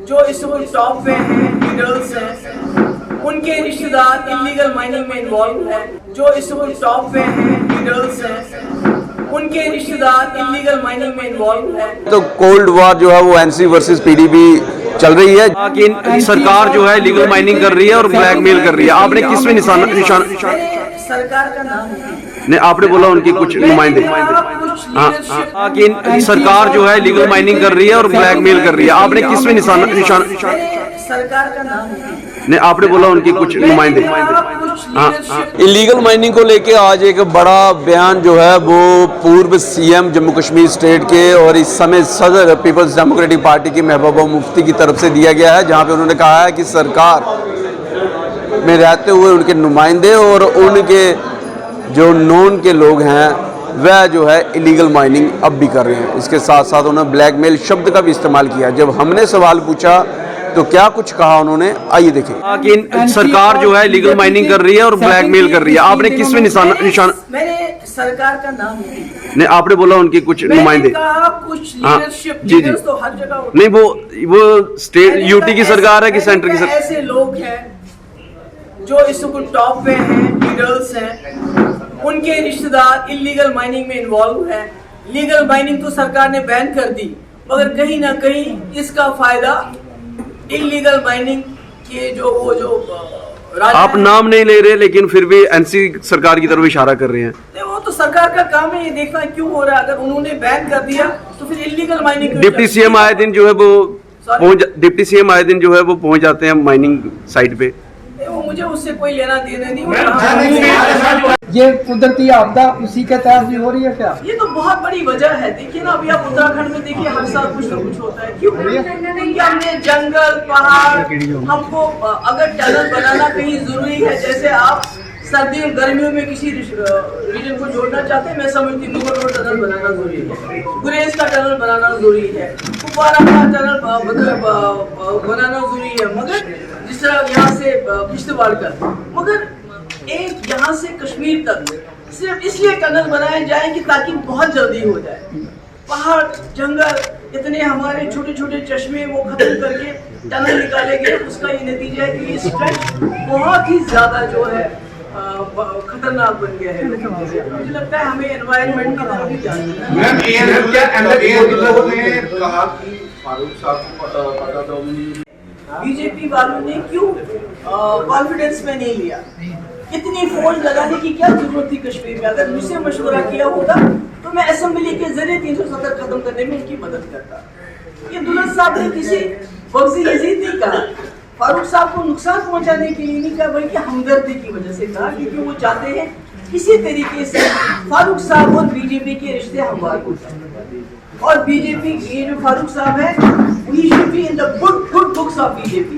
जो इस वक्त टॉप पे हैं, लीडर्स हैं, उनके रिश्तेदार इलीगल माइनिंग में इन्वॉल्व हैं। जो इस वक्त टॉप पे हैं, लीडर्स हैं, उनके रिश्तेदार इलीगल माइनिंग में इन्वॉल्व हैं। तो कोल्ड वॉर जो है वो एनसी वर्सेस पीडीपी चल रही है कि सरकार जो है लीगल माइनिंग कर रही है और ब्लैकमेल कर रही है। आपने किस पे निशान सरकार का नाम नहीं, आपने बोला उनकी कुछ नुमाइंदे हाँ कि सरकार जो है लीगल माइनिंग कर रही है और ब्लैकमेल कर रही है। आपने किस पे निशान सरकार का नाम नहीं, आपने बोला उनकी कुछ नुमाइंदे हाँ। इलीगल माइनिंग को लेके आज एक बड़ा बयान जो है वो पूर्व सीएम जम्मू कश्मीर स्टेट के और इस समय सदर पीपल्स डेमोक्रेटिक पार्टी की महबूबा मुफ्ती की तरफ से दिया गया है, जहां पे उन्होंने कहा है कि सरकार में रहते हुए उनके नुमाइंदे और उनके जो नॉन के लोग हैं वह जो है इलीगल माइनिंग अब भी कर रहे हैं। इसके साथ साथ उन्होंने ब्लैकमेल शब्द का भी इस्तेमाल किया। जब हमने सवाल पूछा तो क्या कुछ कहा उन्होंने, आइए देखें। कि सरकार जो है लीगल माइनिंग कर रही है और ब्लैकमेल कर रही है। आपने किस पे निशान मैंने सरकार का नाम नहीं, आपने बोला उनकी कुछ नुमाइंदे कुछ लीडरशिप जी तो हर जगह नहीं, वो स्टेट यूटी की सरकार है कि सेंटर की सरकार? ऐसे लोग हैं जो इस वक्त टॉप पे हैं, लीडर्स हैं, उनके रिश्तेदार इलीगल माइनिंग में इन्वॉल्व हैं। लीगल माइनिंग तो सरकार ने बैन कर दी, मगर कहीं ना कहीं इसका फायदा इलीगल माइनिंग के जो आप नाम नहीं ले रहे लेकिन फिर भी एनसी सरकार की तरफ इशारा कर रहे हैं। वो तो सरकार का काम है ये देखना क्यों हो रहा है। अगर उन्होंने बैन कर दिया तो फिर इलीगल माइनिंग डिप्टी सीएम आए दिन जो है वो डिप्टी सीएम आए दिन जो है वो पहुंच जाते हैं माइनिंग साइट पे। वो मुझे उससे कोई लेना देना नहीं। ये कुदरती आपदा उसी के तहत भी हो रही है क्या? ये तो बहुत बड़ी वजह है। देखिए ना, अभी आप उत्तराखंड में देखिए हर साल कुछ ना कुछ होता है। क्यों? क्योंकि हमने जंगल पहाड़, हमको अगर टनल बनाना कहीं जरूरी है, जैसे आप सर्दियों गर्मियों में किसी रीजन को जोड़ना चाहते हैं, मैं समझती हूँ मुगल रोड टनल बनाना जरूरी है, गुरेज का टनल बनाना जरूरी है, कुपवाड़ा का टनल बनाना जरूरी है, मगर जिस तरह यहाँ से किश्तवाड़ का, मगर एक यहाँ से कश्मीर तक सिर्फ इसलिए टनल बनाए जाए कि ताकि बहुत जल्दी हो जाए। पहाड़ जंगल इतने हमारे छोटे छोटे चश्मे वो खत्म करके टनल निकाले गए। उसका ये नतीजा है कि ये स्ट्रेच बहुत ही ज्यादा जो है खतरनाक बन गया है। मुझे लगता है हमें एनवायरनमेंट की तरफ भी जाना है। बीजेपी वालों ने क्यों कॉन्फिडेंस में नहीं लिया? इतनी फोन लगाने की क्या जरूरत थी कश्मीर में? अगर मुझसे मशवरा किया होता तो मैं असेंबली के जरिए 370 खत्म करने में उनकी मदद करता। ये दुल्हन साहब ने किसी बगजी यजीद नहीं कहा, फारूक साहब को नुकसान पहुंचाने के लिए नहीं कहा, बल्कि हमदर्दी की वजह से कहा, क्योंकि वो चाहते हैं किसी तरीके से फारूक साहब और बीजेपी के रिश्ते हमवार हो जाए। और बीजेपी ये जो फारूक साहब है, he should be in the good books of BJP,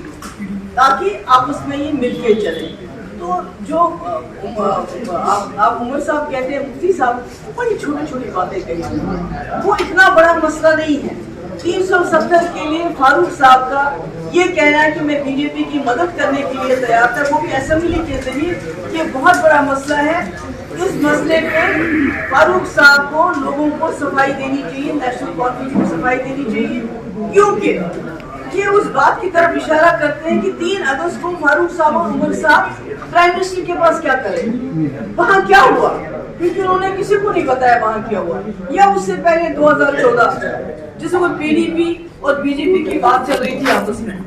ताकि आपस में ये मिलके चले। तो जो आप उमर साहब कहते हैं, मुफ्ती साहब बड़ी छोटी छोटी बातें कही, वो इतना बड़ा मसला नहीं है। 370 के लिए फारूक साहब का ये कहना है कि मैं बीजेपी की मदद करने के लिए तैयार था, वो भी असेंबली के जरिए, ये बहुत बड़ा मसला है। इस मसले में फारूक साहब को लोगों को सफाई देनी चाहिए, नेशनल कॉन्फ्रेंस को सफाई देनी चाहिए, क्योंकि ये उस बात की तरफ इशारा करते हैं कि 3 अगस्त को फारूक साहब और उमर साहब प्राइम मिनिस्टर के पास क्या करें, वहाँ क्या हुआ, क्योंकि उन्होंने किसी को नहीं बताया वहाँ क्या हुआ। या उससे पहले 2014 जिस वक्त पीडीपी और बीजेपी की बात चल रही थी आपस में,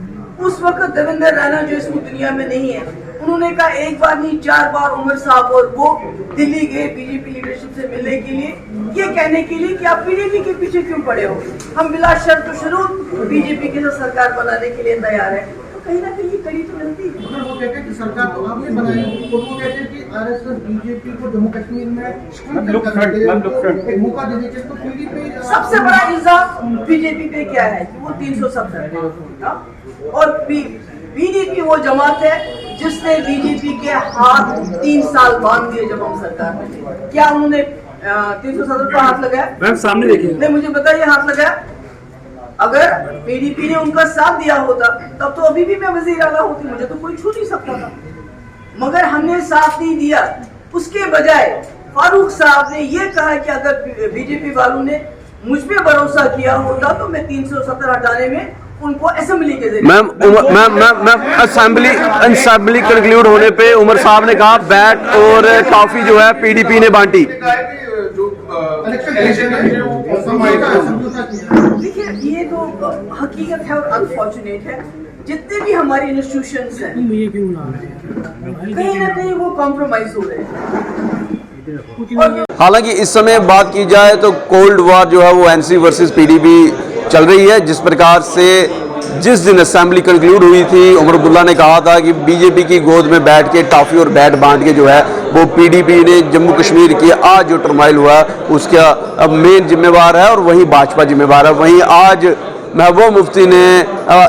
उस वक्त देवेंद्र राणा जो इस दुनिया में नहीं है, उन्होंने कहा एक बार नहीं 4 बार उमर साहब और वो दिल्ली गए बीजेपी लीडरशिप से मिलने के लिए, ये कहने के लिए कि आप पीडीपी के पीछे क्यों पड़े हो, हम बिला शर्त व शुरूत बीजेपी के साथ सरकार बनाने के लिए तैयार है। तो कहीं ना कहीं कड़ी तो मिलती है। वो कहते हैं कि सरकार तो आपने बनाई, और वो कहते हैं कि आरएसएस बीजेपी को जम्मू कश्मीर में एक मौका देने के, तो पीडीपी सबसे बड़ा इल्जाम बीजेपी पे क्या है कि वो 370 और बीजेपी वो जमात है जिसने बीजेपी के हाथ 3 साल बांध दिए जब हम सरकार में थे। क्या उन्होंने 370 पर हाथ लगाया? मैम सामने देखिए, नहीं मुझे बताइए हाथ लगाया? अगर पीडीपी ने उनका साथ दिया होता तब तो अभी भी मैं वजीर आला होती, मुझे तो कोई छू नहीं सकता था, मगर हमने साथ नहीं दिया। उसके बजाय फारूक साहब ने ये कहा कि अगर बीजेपी वालों ने मुझ पे भरोसा किया होता तो मैं 370 हटाने में उनको असेंबली के जरिए मैम असेंबली कंक्लूड होने पे उमर साहब ने कहा बैट और टॉफी जो है पीडीपी ने बांटी। देखिए ये तो हकीकत है और अनफॉर्चुनेट है। जितने भी हमारे इंस्टीट्यूशंस हैं कहीं ना कहीं वो कॉम्प्रोमाइज हो रहे हैं। हालांकि इस समय बात की जाए तो कोल्ड वॉर जो है वो एनसी वर्सेस पीडीपी चल रही है। जिस प्रकार से जिस दिन असेंबली कंक्लूड हुई थी उमर अब्दुल्ला ने कहा था कि बीजेपी की गोद में बैठ के टॉफी और बैट बांट के जो है वो पीडीपी ने जम्मू कश्मीर की आज जो टर्माइल हुआ उसका अब मेन जिम्मेवार है और वहीं भाजपा जिम्मेवार है। वहीं आज महबूबा मुफ्ती ने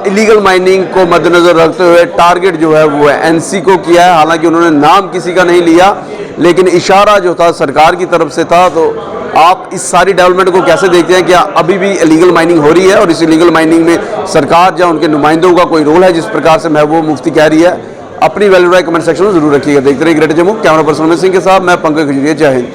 इलीगल माइनिंग को मद्देनजर रखते हुए टारगेट जो है वो एनसी को किया है। हालांकि उन्होंने नाम किसी का नहीं लिया लेकिन इशारा जो था सरकार की तरफ से था। तो आप इस सारी डेवलपमेंट को कैसे देखते हैं? क्या अभी भी इलीगल माइनिंग हो रही है और इस इलीगल माइनिंग में सरकार या उनके नुमाइंदों का कोई रोल है जिस प्रकार से महबूबा मुफ्ती कह रही है? अपनी वैल्यू राय कमेंट सेक्शन में जरूर रखिएगा। देखते रहिए greater Jammu. Camera person Amit Singh के साथ मैं पंकज खजूरिया। जय हिंद।